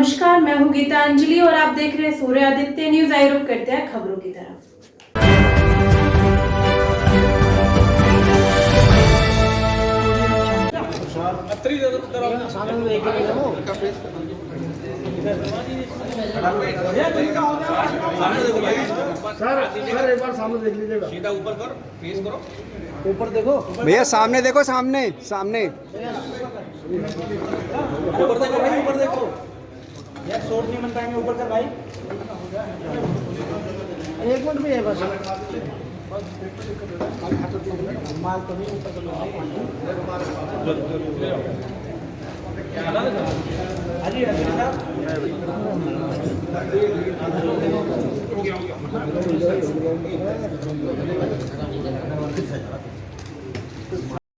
नमस्कार, मैं हूँ गीतांजलि और आप देख रहे हैं सूर्य आदित्य न्यूज। आइए रुक करते हैं खबरों की तरफ। सर एक बार सामने देख लीजिएगा। सीधा ऊपर कर, फेस करो। ऊपर देखो भैया, सामने देखो, सामने सामने ऊपर देखो भाई, ऊपर देखो यार, शॉर्ट नहीं बन पाएंगे। ऊपर कर भाई, एक मिनट में है बस। माल तो नहीं ऊपर कर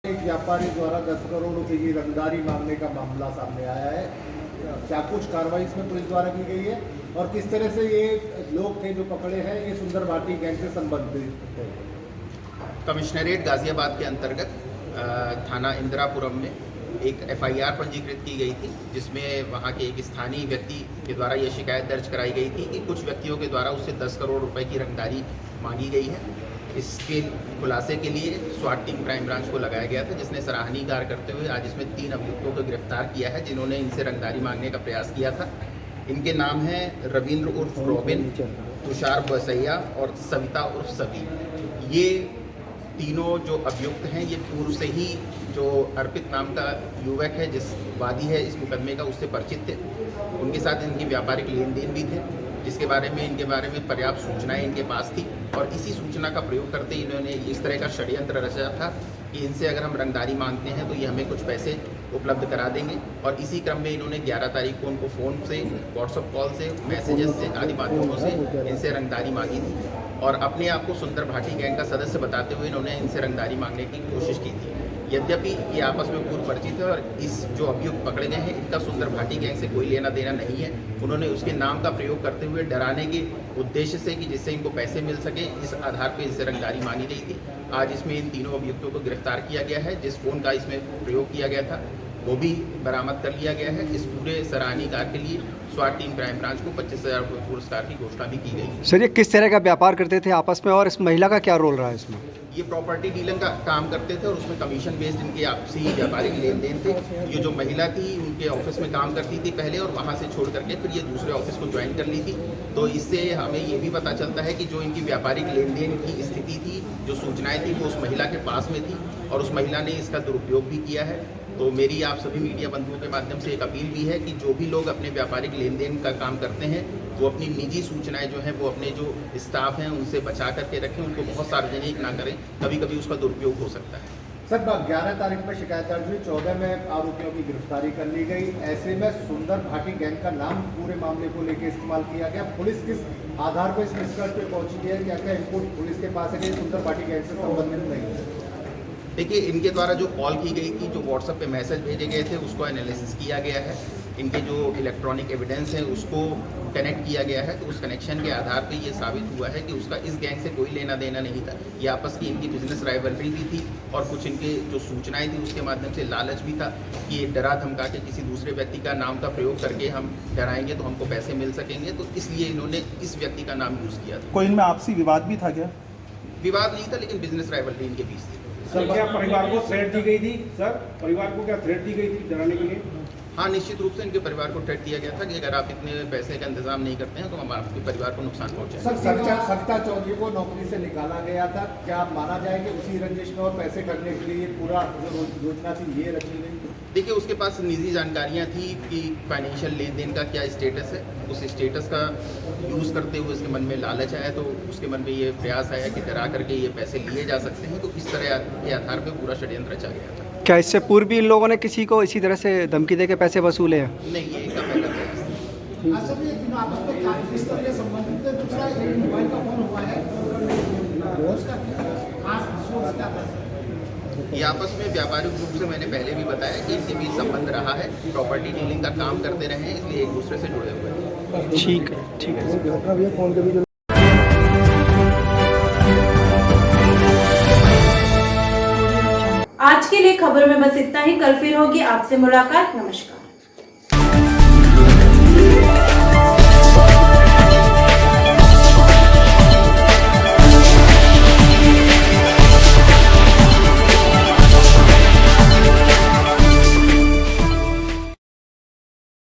एक व्यापारी द्वारा 10 करोड़ रुपए की रंगदारी मांगने का मामला सामने आया है। क्या कुछ कार्रवाई इसमें पुलिस द्वारा की गई है और किस तरह से ये लोग थे जो पकड़े हैं, ये सुंदर भाटी गैंग से संबंधित है? कमिश्नरेट गाजियाबाद के अंतर्गत थाना इंदिरापुरम में एक एफआईआर पंजीकृत की गई थी, जिसमें वहां के एक स्थानीय व्यक्ति के द्वारा ये शिकायत दर्ज कराई गई थी कि कुछ व्यक्तियों के द्वारा उससे 10 करोड़ रुपए की रंगदारी मांगी गई है। इसके खुलासे के लिए स्वाट टीम क्राइम ब्रांच को लगाया गया था, जिसने सराहनीय कार्य करते हुए आज इसमें 3 अभियुक्तों को गिरफ्तार किया है, जिन्होंने इनसे रंगदारी मांगने का प्रयास किया था। इनके नाम हैं रविंद्र उर्फ रॉबिन, तुषार बसैया और सविता उर्फ सभी। ये तीनों जो अभियुक्त हैं, ये पूर्व से ही जो अर्पित नाम का युवक है, जिस वादी है इस मुकदमे का, उससे परिचित थे। उनके साथ इनकी व्यापारिक लेन देन भी थे, जिसके बारे में इनके बारे में पर्याप्त सूचनाएं इनके पास थी और इसी सूचना का प्रयोग करते इन्होंने इस तरह का षड्यंत्र रचा था कि इनसे अगर हम रंगदारी मांगते हैं तो ये हमें कुछ पैसे उपलब्ध करा देंगे। और इसी क्रम में इन्होंने 11 तारीख को उनको फ़ोन से, व्हाट्सअप कॉल से, मैसेजेस से, आदि माध्यमों से इनसे रंगदारी मांगी थी और अपने आप को सुंदर भाटी गैंग का सदस्य बताते हुए इन्होंने इनसे रंगदारी मांगने की कोशिश की थी। यद्यपि ये आपस में पूर्व परिचित है और इस जो अभियुक्त पकड़े गए हैं, इनका सुंदर भाटी गैंग से कोई लेना देना नहीं है। उन्होंने उसके नाम का प्रयोग करते हुए डराने के उद्देश्य से कि जिससे इनको पैसे मिल सके, इस आधार पर इनसे रंगदारी मांगी गई थी। आज इसमें इन तीनों अभियुक्तों को गिरफ्तार किया गया है। जिस फ़ोन का इसमें प्रयोग किया गया था वो भी बरामद कर लिया गया है। इस पूरे सराहनीय कार्य के लिए स्वाट टीम क्राइम ब्रांच को 25,000 रुपये पुरस्कार की घोषणा भी की गई है। सर, ये किस तरह का व्यापार करते थे आपस में और इस महिला का क्या रोल रहा है इसमें? ये प्रॉपर्टी डीलिंग का काम करते थे और उसमें कमीशन बेस्ड इनके आपसी व्यापारिक लेन देन थे। ये जो महिला थी उनके ऑफिस में काम करती थी पहले और वहाँ से छोड़ करके फिर ये दूसरे ऑफिस को ज्वाइन कर ली थी। तो इससे हमें ये भी पता चलता है कि जो इनकी व्यापारिक लेन देन की स्थिति थी, जो सूचनाएं थी, वो उस महिला के पास में थी और उस महिला ने इसका दुरुपयोग भी किया है। तो मेरी आप सभी मीडिया बंधुओं के माध्यम से एक अपील भी है कि जो भी लोग अपने व्यापारिक लेन देन का काम करते हैं, वो अपनी निजी सूचनाएं जो हैं वो अपने जो स्टाफ हैं उनसे बचा करके रखें, उनको बहुत सार्वजनिक ना करें, कभी कभी उसका दुरुपयोग हो सकता है। सर, 11 तारीख में शिकायत दर्ज हुई, 14 में आरोपियों की गिरफ्तारी कर ली गई। ऐसे में सुंदर भाटी गैंग का नाम पूरे मामले को लेकर इस्तेमाल किया गया। पुलिस किस आधार पर इस निष्कर्ष पे पहुंची है? क्या क्या इनपुट पुलिस के पास है कि सुंदर भाटी गैंग से संबंधित नहीं है? देखिए, इनके द्वारा जो कॉल की गई थी, जो व्हाट्सएप पे मैसेज भेजे गए थे, उसको एनालिसिस किया गया है। इनके जो इलेक्ट्रॉनिक एविडेंस है उसको कनेक्ट किया गया है। तो उस कनेक्शन के आधार पे ये साबित हुआ है कि उसका इस गैंग से कोई लेना देना नहीं था। ये आपस की इनकी बिजनेस राइवलरी भी थी और कुछ इनके जो सूचनाएं थी उसके माध्यम से लालच भी था कि ये डरा धमका के किसी दूसरे व्यक्ति का नाम का प्रयोग करके हम डराएंगे तो हमको पैसे मिल सकेंगे। तो इसलिए इन्होंने इस व्यक्ति का नाम यूज़ किया था। कोई इनमें आपसी विवाद भी था क्या? विवाद नहीं था, लेकिन बिजनेस राइवलरी इनके बीच थी। सर, क्या परिवार को थ्रेट दी गई थी? सर, परिवार को क्या थ्रेट दी गई थी डराने के लिए? हाँ, निश्चित रूप से इनके परिवार को थ्रेट दिया गया था कि अगर आप इतने पैसे का इंतजाम नहीं करते हैं तो हम आपके परिवार को नुकसान पहुंचाएंगे। सर, सविता चौधरी को नौकरी से निकाला गया था। क्या माना जाए कि उसी रंजिश में और पैसे करने के लिए पूरा जो योजना थी ये रची गई? देखिए, उसके पास निजी जानकारियां थी कि फाइनेंशियल लेन देन का क्या स्टेटस है। उस स्टेटस का यूज़ करते हुए उसके मन में लालच आया, तो उसके मन में ये प्रयास आया कि डरा करके ये पैसे लिए जा सकते हैं। तो इस तरह के आधार पर पूरा षड्यंत्र रचा गया था। क्या इससे पूर्व भी इन लोगों ने किसी को इसी तरह से धमकी दे के पैसे वसूले हैं? नहीं, ये इनका पहला प्रयास था। ये आपस में व्यापारिक रूप से मैंने पहले भी बताया कि इनके बीच संबंध रहा है, प्रॉपर्टी डीलिंग का काम करते रहे हैं, इसलिए एक दूसरे से जुड़े हुए हैं। ठीक है। आज के लिए खबरों में बस इतना ही। कल फिर होगी आपसे मुलाकात। नमस्कार।